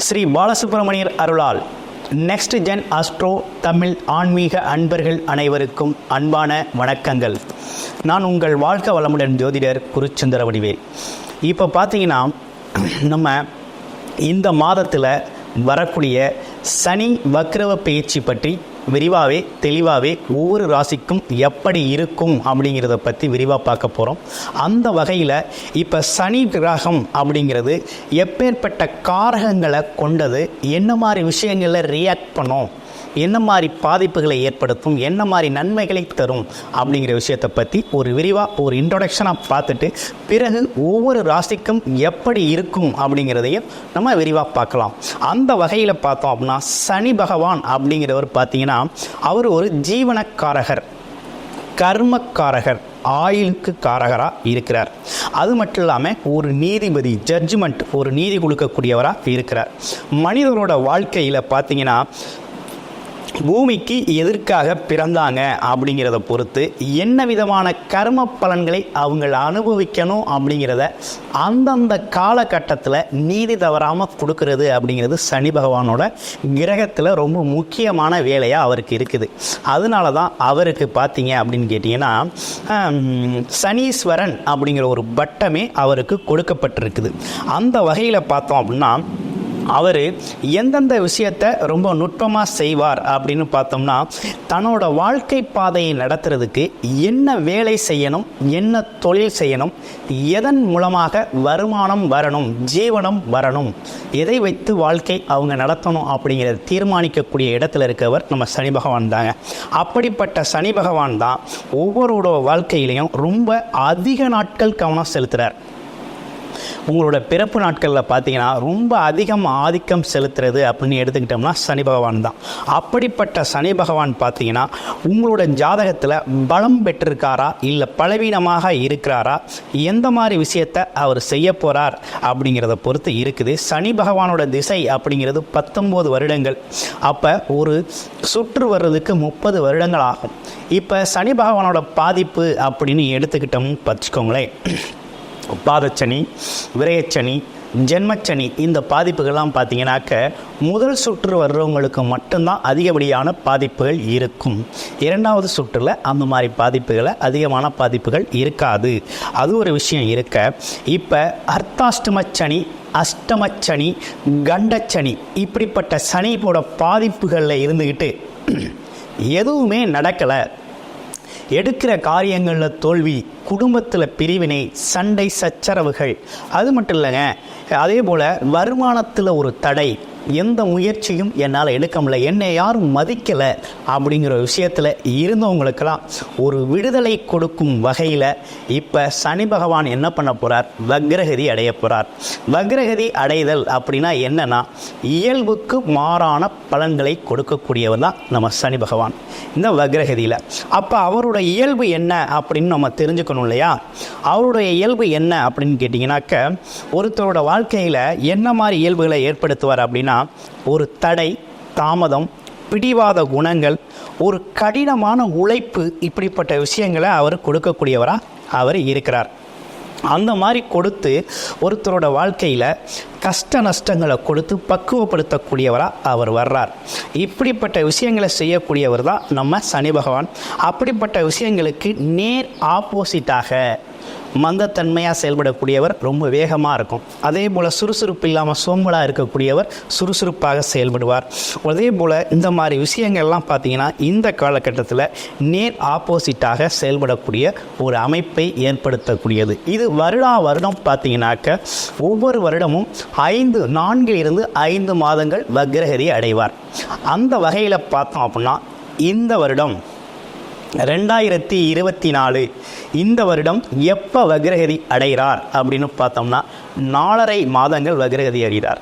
ஸ்ரீ பாலசுப்ரமணியர் அருளால் next gen astro Tamil ஆன்மீக அன்பர்கள் அனைவருக்கும் அன்பான வணக்கங்கள். நான் உங்கள் வாழ்க வளமுடன் ஜோதிடர் குருச்சந்திர வடிவேல். இப்போ பார்த்தீங்கன்னா நம்ம இந்த மாதத்தில் வரக்கூடிய சனி வக்ரவ பயிற்சி பற்றி விரிவாகவே தெளிவாகவே ஒவ்வொரு ராசிக்கும் எப்படி இருக்கும் அப்படிங்கிறத பற்றி விரிவாக பார்க்க போகிறோம். அந்த வகையில் இப்போ சனி கிரகம் அப்படிங்கிறது எப்பேற்பட்ட காரகங்களை கொண்டது, என்ன மாதிரி விஷயங்களில் ரியாக்ட் பண்ணும், என்ன மாதிரி பாதிப்புகளை ஏற்படுத்தும், என்ன மாதிரி நன்மைகளை தரும் அப்படிங்கிற விஷயத்தை பற்றி ஒரு விரிவாக ஒரு இன்ட்ரொடக்ஷனாக பார்த்துட்டு பிறகு ஒவ்வொரு ராசிக்கும் எப்படி இருக்கும் அப்படிங்கிறதையும் நம்ம விரிவாக பார்க்கலாம். அந்த வகையில் பார்த்தோம் அப்படின்னா சனி பகவான் அப்படிங்கிறவர் பார்த்தீங்கன்னா அவர் ஒரு ஜீவனக்காரகர், கர்மக்காரகர், ஆயுளுக்கு காரகராக இருக்கிறார். அது மட்டும் இல்லாமல் ஒரு நீதிபதி, ஜட்ஜ்மெண்ட், ஒரு நீதி கொடுக்கக்கூடியவராக இருக்கிறார். மனிதனோட வாழ்க்கையில் பார்த்தீங்கன்னா பூமிக்கு எதற்காக பிறந்தாங்க அப்படிங்கிறத பொறுத்து என்ன விதமான கர்ம பலன்களை அவங்க அனுபவிக்கணும் அப்படிங்கிறத அந்தந்த காலகட்டத்தில் நீதி தவறாமல் கொடுக்கறது அப்படிங்கிறது சனி பகவானோட கிரகத்தில் ரொம்ப முக்கியமான வேலையாக அவருக்கு இருக்குது. அதனால தான் அவருக்கு பார்த்தீங்க அப்படின்னு கேட்டிங்கன்னா சனீஸ்வரன் அப்படிங்கிற ஒரு பட்டமே அவருக்கு கொடுக்கப்பட்டிருக்குது. அந்த வகையில் பார்த்தோம் அப்படின்னா அவர் எந்தெந்த விஷயத்தை ரொம்ப நுட்பமாக செய்வார் அப்படின்னு பார்த்தோம்னா தன்னோட வாழ்க்கை பாதையை நடத்துறதுக்கு என்ன வேலை செய்யணும், என்ன தொழில் செய்யணும், எதன் மூலமாக வருமானம் வரணும், ஜீவனம் வரணும், எதை வைத்து வாழ்க்கை அவங்க நடத்தணும் அப்படிங்கிறத தீர்மானிக்கக்கூடிய இடத்துல இருக்கவர் நம்ம சனி பகவான் தாங்க. அப்படிப்பட்ட சனி பகவான் தான் ஒவ்வொருடைய வாழ்க்கையிலையும் ரொம்ப அதிக நாட்கள் கவனம் செலுத்துகிறார். உங்களோட பிறப்பு நாட்களில் பார்த்தீங்கன்னா ரொம்ப அதிகம் ஆதிக்கம் செலுத்துறது அப்படின்னு எடுத்துக்கிட்டோம்னா சனி பகவான் தான். அப்படிப்பட்ட சனி பகவான் பார்த்தீங்கன்னா உங்களோட ஜாதகத்தில் பலம் பெற்றிருக்காரா இல்லை பலவீனமாக இருக்கிறாரா, எந்த மாதிரி விஷயத்தை அவர் செய்ய போகிறார் அப்படிங்கிறத பொறுத்து இருக்குது. சனி பகவானோட திசை அப்படிங்கிறது 19 வருடங்கள். அப்போ ஒரு சுற்று வர்றதுக்கு 30 வருடங்கள் ஆகும். இப்போ சனி பகவானோட பாதிப்பு அப்படின்னு எடுத்துக்கிட்டோம்னு வச்சுக்கோங்களேன், பாதச்சனி, விரயச்சனி, ஜென்மச்சனி, இந்த பாதிப்புகள்லாம் பார்த்தீங்கன்னாக்க முதல் சுற்று வர்றவங்களுக்கு மட்டும்தான் அதிகப்படியான பாதிப்புகள் இருக்கும். இரண்டாவது சுற்றில் அந்த மாதிரி பாதிப்புகளை அதிகமான பாதிப்புகள் இருக்காது. அது ஒரு விஷயம் இருக்க, இப்போ அர்த்தாஷ்டமச்சனி, அஷ்டமச்சனி, கண்டச்சனி, இப்படிப்பட்ட சனியோட பாதிப்புகளில் இருந்துக்கிட்டு எதுவுமே நடக்கலை, எடுக்கிற காரியங்களில் தோல்வி, குடும்பத்தில் பிரிவினை, சண்டை சச்சரவுகள், அது மட்டும் இல்லைங்க, அதே போல் வருமானத்தில் ஒரு தடை, எந்த முயற்சியும் என்னால் எடுக்க முடியல, என்னை யாரும் மதிக்கலை அப்படிங்கிற விஷயத்தில் இருந்தவங்களுக்கெல்லாம் ஒரு விடுதலை கொடுக்கும் வகையில் இப்போ சனி பகவான் என்ன பண்ண போகிறார், வக்ரகதி அடைய போகிறார். வக்ரகதி அடைதல் அப்படின்னா என்னன்னா இயல்புக்கு மாறான பலன்களை கொடுக்கக்கூடியவர் தான் நம்ம சனி பகவான் இந்த வக்ரகதியில். அப்போ அவரோட இயல்பு என்ன அப்படின்னு நம்ம தெரிஞ்சுக்கணும் இல்லையா? அவருடைய இயல்பு என்ன அப்படின்னு கேட்டிங்கனாக்க ஒருத்தரோட வாழ்க்கையில் என்ன மாதிரி இயல்புகளை ஏற்படுத்துவார் அப்படின்னா ஒரு தடை, தாமதம், பிடிவாத குணங்கள், ஒரு கடினமான உழைப்பு, இப்படிப்பட்ட விஷயங்களை அவர் கொடுக்கக்கூடியவராக அவர் இருக்கிறார். அந்த மாதிரி கொடுத்து ஒருத்தரோட வாழ்க்கையில் கஷ்ட நஷ்டங்களை கொடுத்து பக்குவப்படுத்தக்கூடியவராக அவர் வர்றார். இப்படிப்பட்ட விஷயங்களை செய்யக்கூடியவர் தான் நம்ம சனி பகவான். அப்படிப்பட்ட விஷயங்களுக்கு நேர் ஆப்போசிட்டாக மந்தத்தன்மையாக செயல்படக்கூடியவர் ரொம்ப வேகமாக இருக்கும். அதே போல் சுறுசுறுப்பு இல்லாமல் சோம்பலாக இருக்கக்கூடியவர் சுறுசுறுப்பாக செயல்படுவார். அதே போல் இந்த மாதிரி விஷயங்கள்லாம் பார்த்திங்கன்னா இந்த காலகட்டத்தில் நேர் ஆப்போசிட்டாக செயல்படக்கூடிய ஒரு அமைப்பை ஏற்படுத்தக்கூடியது. இது வருடம் பார்த்திங்கனாக்க ஒவ்வொரு வருடமும் 4 மாதங்கள் வக்ரகதி அடைவார். அந்த வகையில் பார்த்தோம் அப்படின்னா இந்த வருடம் 2024 இந்த வருடம் எப்போ வக்ரகதி அடைகிறார் அப்படின்னு பார்த்தோம்னா 4.5 மாதங்கள் வக்ரகதி அடைகிறார்.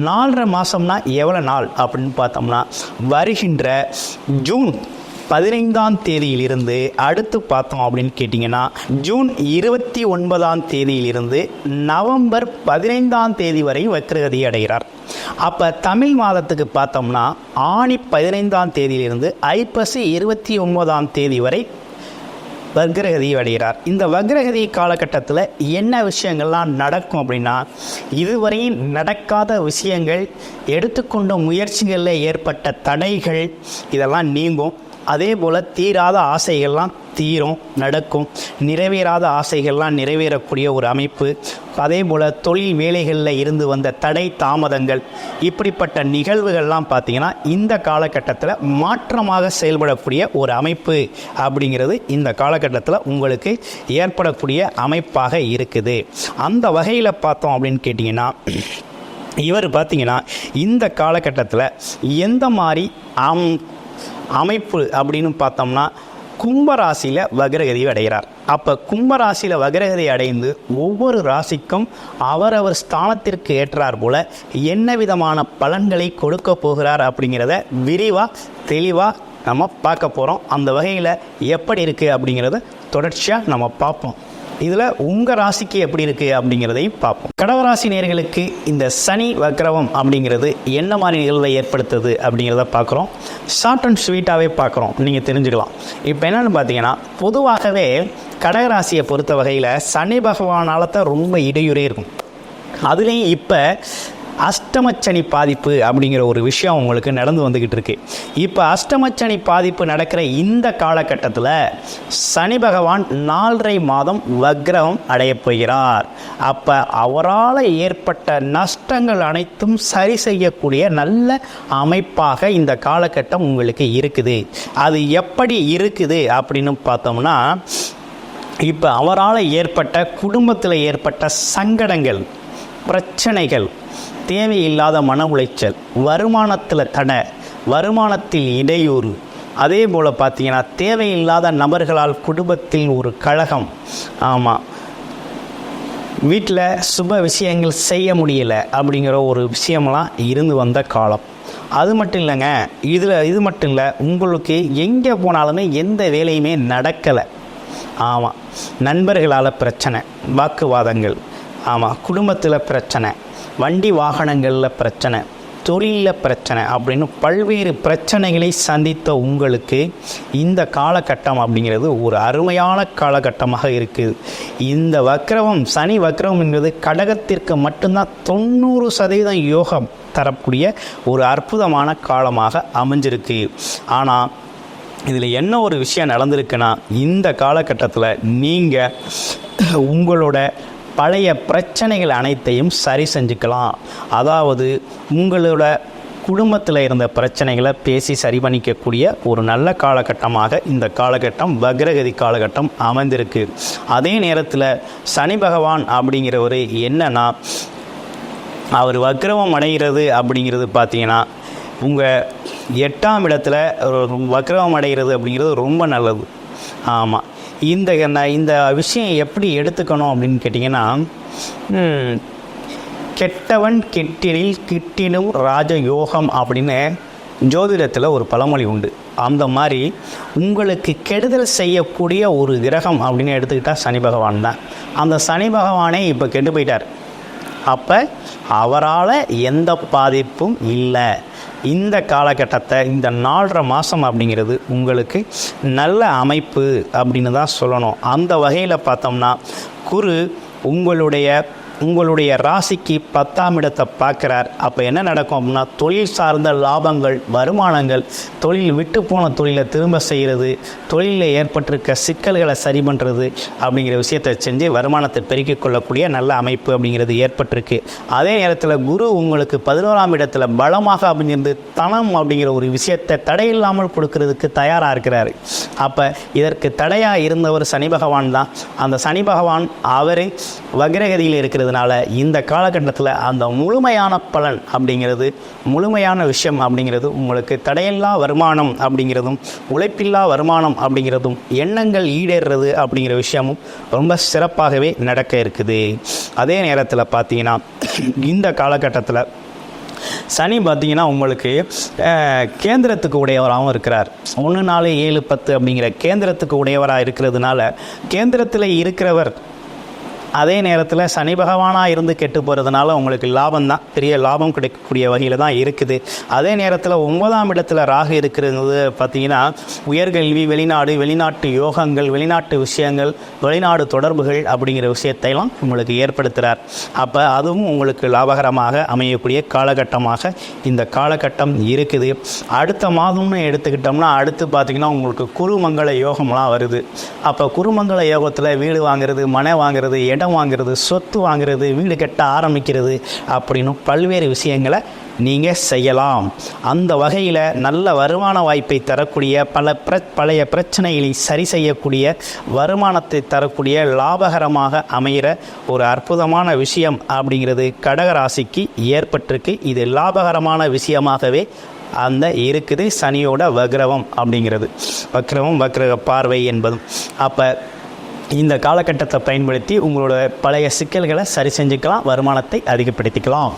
4.5 மாதம்னா எவ்வளோ நாள் அப்படின்னு பார்த்தோம்னா வருகின்ற ஜூன் 15ஆம் தேதியிலிருந்து அடுத்து பார்த்தோம் அப்படின்னு கேட்டிங்கன்னா ஜூன் 29ஆம் தேதியிலிருந்து நவம்பர் 15ஆம் தேதி வரை வக்ரகதி அடைகிறார். அப்போ தமிழ் மாதத்துக்கு பார்த்தோம்னா ஆணி 15ஆம் தேதியிலிருந்து ஐப்பசி 29ஆம் தேதி வரை வக்ரகதி அடைகிறார். இந்த வக்ரகதி காலகட்டத்தில் என்ன விஷயங்கள்லாம் நடக்கும் அப்படின்னா, இதுவரையும் நடக்காத விஷயங்கள், எடுத்துக்கொண்ட முயற்சிகளில் ஏற்பட்ட தடைகள் இதெல்லாம் நீங்கும். அதே போல் தீராத ஆசைகள்லாம் தீரும், நடக்கும். நிறைவேறாத ஆசைகள்லாம் நிறைவேறக்கூடிய ஒரு அமைப்பு. அதே போல் தொழில் வேலைகளில் இருந்து வந்த தடை தாமதங்கள், இப்படிப்பட்ட நிகழ்வுகள்லாம் பார்த்திங்கன்னா இந்த காலகட்டத்தில் மாற்றமாக செயல்படக்கூடிய ஒரு அமைப்பு அப்படிங்கிறது இந்த காலகட்டத்தில் உங்களுக்கு ஏற்படக்கூடிய அமைப்பாக இருக்குது. அந்த வகையில் பார்த்தோம் அப்படின்னு கேட்டிங்கன்னா, இவர் பார்த்திங்கன்னா இந்த காலகட்டத்தில் எந்த மாதிரி அமைப்பு அப்படின்னு பார்த்தோம்னா, கும்பராசியில் வக்ரகதி அடைகிறார். அப்போ கும்பராசியில் வக்ரகதி அடைந்து ஒவ்வொரு ராசிக்கும் அவரவர் ஸ்தானத்திற்கு ஏற்றார் போல் என்ன விதமான பலன்களை கொடுக்க போகிறார் அப்படிங்கிறத விரிவாக தெளிவாக நம்ம பார்க்க போகிறோம். அந்த வகையில் எப்படி இருக்குது அப்படிங்கிறத தொடர்ச்சியாக நம்ம பார்ப்போம். இதில் உங்கள் ராசிக்கு எப்படி இருக்குது அப்படிங்கிறதையும் பார்ப்போம். கடகராசி நேயர்களுக்கு இந்த சனி வக்ரவம் அப்படிங்கிறது என்ன மாதிரி நிகழ்வை ஏற்படுத்துது அப்படிங்கிறத பார்க்குறோம். ஷார்ட் அண்ட் ஸ்வீட்டாகவே பார்க்குறோம், நீங்கள் தெரிஞ்சுக்கலாம். இப்போ என்னென்னு பார்த்தீங்கன்னா, பொதுவாகவே கடகராசியை பொறுத்த வகையில் சனி பகவானால் தான் ரொம்ப இடையூறே இருக்கும். அதுலேயும் இப்போ அஷ்டமச்சனி பாதிப்பு அப்படிங்கிற ஒரு விஷயம் உங்களுக்கு நடந்து வந்துக்கிட்டு இருக்கு. இப்போ அஷ்டமச்சனி பாதிப்பு நடக்கிற இந்த காலகட்டத்தில் சனி பகவான் 4.5 மாதம் வக்ரம் அடையப் போகிறார். அப்போ அவரால் ஏற்பட்ட நஷ்டங்கள் அனைத்தும் சரி செய்யக்கூடிய நல்ல அமைப்பாக இந்த காலகட்டம் உங்களுக்கு இருக்குது. அது எப்படி இருக்குது அப்படின்னு பார்த்தோம்னா, இப்போ அவரால் ஏற்பட்ட குடும்பத்தில் ஏற்பட்ட சங்கடங்கள், பிரச்சனைகள், தேவையில்லாத மன உளைச்சல், வருமானத்தில் தடை, வருமானத்தில் இடையூறு, அதே போல் பார்த்திங்கன்னா தேவையில்லாத நபர்களால் குடும்பத்தில் ஒரு கழகம், ஆமாம் வீட்டில் சுப விஷயங்கள் செய்ய முடியலை அப்படிங்கிற ஒரு விஷயமெல்லாம் இருந்து வந்த காலம். அது மட்டும் இல்லைங்க, இது மட்டும் இல்லை, உங்களுக்கு எங்கே போனாலுமே எந்த வேலையுமே நடக்கலை. ஆமாம், நண்பர்களால் பிரச்சனை, வாக்குவாதங்கள், ஆமாம் குடும்பத்தில் பிரச்சனை, வண்டி வாகனங்களில் பிரச்சனை, தொழிலில் பிரச்சனை அப்படின்னு பல்வேறு பிரச்சனைகளை சந்தித்த உங்களுக்கு இந்த காலகட்டம் அப்படிங்கிறது ஒரு அருமையான காலகட்டமாக இருக்குது. இந்த வக்ரவம், சனி வக்ரவம் என்பது கடகத்திற்கு மட்டும்தான் 90% யோகம் தரக்கூடிய ஒரு அற்புதமான காலமாக அமைஞ்சிருக்கு. ஆனால் இதில் என்ன ஒரு விஷயம் நடந்திருக்குன்னா, இந்த காலகட்டத்தில் நீங்கள் உங்களோட பழைய பிரச்சனைகள் அனைத்தையும் சரி செஞ்சுக்கலாம். அதாவது உங்களோட குடும்பத்தில் இருந்த பிரச்சனைகளை பேசி சரி பண்ணிக்கக்கூடிய ஒரு நல்ல காலகட்டமாக இந்த காலகட்டம், வக்ரகதி காலகட்டம் அமைந்திருக்கு. அதே நேரத்தில் சனி பகவான் அப்படிங்கிறவர் என்னன்னா, அவர் வக்ரவம் அடைகிறது அப்படிங்கிறது பார்த்தீங்கன்னா, உங்கள் 8ஆம் இடத்துல வக்ரவம் அடைகிறது அப்படிங்கிறது ரொம்ப நல்லது. ஆமாம், இந்த விஷயம் எப்படி எடுத்துக்கணும் அப்படின்னு கேட்டிங்கன்னா, கெட்டவன் கெட்டினில் கிட்டினும் ராஜயோகம் அப்படின்னு ஜோதிடத்தில் ஒரு பழமொழி உண்டு. அந்த மாதிரி உங்களுக்கு கெடுதல் செய்யக்கூடிய ஒரு கிரகம் அப்படின்னு எடுத்துக்கிட்டால் சனி பகவான் தான். அந்த சனி பகவானே இப்போ கெட்டு போயிட்டார். அப்போ அவரால் எந்த பாதிப்பும் இல்லை. இந்த காலகட்டத்தை, இந்த 4.5 மாதம் அப்படிங்கிறது உங்களுக்கு நல்ல அமைப்பு அப்படின்னு தான் சொல்லணும். அந்த வகையில் பார்த்தோம்னா, குரு உங்களுடைய ராசிக்கு 10ஆம் இடத்தை பார்க்குறார். அப்போ என்ன நடக்கும் அப்படின்னா, தொழில் சார்ந்த லாபங்கள், வருமானங்கள், தொழில் விட்டு போன தொழிலை திரும்ப செய்கிறது, தொழிலில் ஏற்பட்டிருக்க சிக்கல்களை சரி பண்ணுறது அப்படிங்கிற விஷயத்தை செஞ்சு வருமானத்தை பெருக்கிக் கொள்ளக்கூடிய நல்ல அமைப்பு அப்படிங்கிறது ஏற்பட்டிருக்கு. அதே நேரத்தில் குரு உங்களுக்கு 11ஆம் இடத்துல பலமாக அப்படிங்கிறது தனம் அப்படிங்கிற ஒரு விஷயத்தை தடையில்லாமல் கொடுக்கறதுக்கு தயாராக இருக்கிறார். அப்போ இதற்கு தடையாக இருந்தவர் சனி பகவான் தான். அந்த சனி பகவான் அவர் வக்ரகதியில் இருக்கிறது. இந்த காலகட்டத்தில் அந்த முழுமையான பலன் அப்படிங்கிறது, முழுமையான விஷயம் அப்படிங்கிறது உங்களுக்கு தடையில்லா வருமானம் அப்படிங்கிறதும், உழைப்பில்லா வருமானம் அப்படிங்கிறதும், எண்ணங்கள் ஈடேறுறது அப்படிங்கிற விஷயமும் ரொம்ப சிறப்பாகவே நடக்க இருக்குது. அதே நேரத்தில் பார்த்தீங்கன்னா, இந்த காலகட்டத்தில் சனி பார்த்தீங்கன்னா உங்களுக்கு கேந்திரத்துக்கு உடையவராகவும் இருக்கிறார். 1, 4, 7, 10 அப்படிங்கிற கேந்திரத்துக்கு உடையவராக இருக்கிறதுனால, கேந்திரத்தில் இருக்கிறவர் அதே நேரத்தில் சனி பகவானாக இருந்து கெட்டு போகிறதுனால உங்களுக்கு லாபம் தான், பெரிய லாபம் கிடைக்கக்கூடிய வகையில் தான் இருக்குது. அதே நேரத்தில் 9ஆம் இடத்துல ராகு இருக்கிறது பார்த்திங்கன்னா உயர்கல்வி, வெளிநாட்டு யோகங்கள், வெளிநாட்டு விஷயங்கள், வெளிநாடு தொடர்புகள் அப்படிங்கிற விஷயத்தையெல்லாம் உங்களுக்கு ஏற்படுத்துகிறார். அப்போ அதுவும் உங்களுக்கு லாபகரமாக அமையக்கூடிய காலகட்டமாக இந்த காலகட்டம் இருக்குது. அடுத்த மாதம்னு எடுத்துக்கிட்டோம்னா அடுத்து பார்த்திங்கன்னா உங்களுக்கு குருமங்கள யோகம்லாம் வருது. அப்போ குருமங்கள யோகத்தில் வீடு வாங்கிறது, மனை வாங்கிறது, இடம் வாங்கிறது, சொத்து வாங்கிறது, வீடு கட்ட ஆரம்பிக்கிறது அப்படின்னு பல்வேறு விஷயங்களை நீங்கள் செய்யலாம். அந்த வகையில் நல்ல வருமான வாய்ப்பை தரக்கூடிய பழைய பிரச்சனைகளை சரி செய்யக்கூடிய, வருமானத்தை தரக்கூடிய, லாபகரமாக அமைகிற ஒரு அற்புதமான விஷயம் அப்படிங்கிறது கடகராசிக்கு ஏற்பட்டிருக்கு. இது லாபகரமான விஷயமாகவே அந்த இருக்குது. சனியோட வக்ரவம் அப்படிங்கிறது, வக்ரக பார்வை என்பதும். அப்போ இந்த காலகட்டத்தை பயன்படுத்தி உங்களோட பழைய சிக்கல்களை சரி செஞ்சுக்கலாம், வருமானத்தை அதிகப்படுத்திக்கலாம்.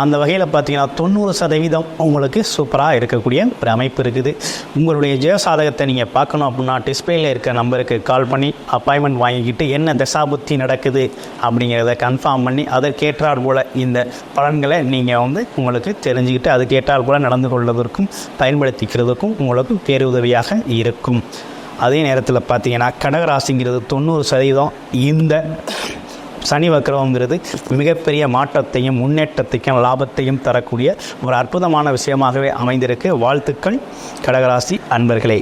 அந்த வகையில் பார்த்தீங்கன்னா 90% உங்களுக்கு சூப்பராக இருக்கக்கூடிய ஒரு அமைப்பு இருக்குது. உங்களுடைய ஜெயசாதகத்தை நீங்கள் பார்க்கணும் அப்படின்னா டிஸ்பிளேயில் இருக்க நம்பருக்கு கால் பண்ணி அப்பாயின்மெண்ட் வாங்கிக்கிட்டு என்ன தசாபுத்தி நடக்குது அப்படிங்கிறத கன்ஃபார்ம் பண்ணி அதற்கேற்றால் போல் இந்த பலன்களை நீங்கள் உங்களுக்கு தெரிஞ்சுக்கிட்டு அதுக்கேற்றால் போல் நடந்து கொள்வதற்கும் பயன்படுத்திக்கிறதுக்கும் உங்களுக்கு பேருதவியாக இருக்கும். அதே நேரத்தில் பார்த்தீங்கன்னா கடகராசிங்கிறது 90% இந்த சனி வக்ரவங்கிறது மிகப்பெரிய மாற்றத்தையும் முன்னேற்றத்தையும் லாபத்தையும் தரக்கூடிய ஒரு அற்புதமான விஷயமாகவே அமைந்திருக்கு. வாழ்த்துக்கள் கடகராசி அன்பர்களே.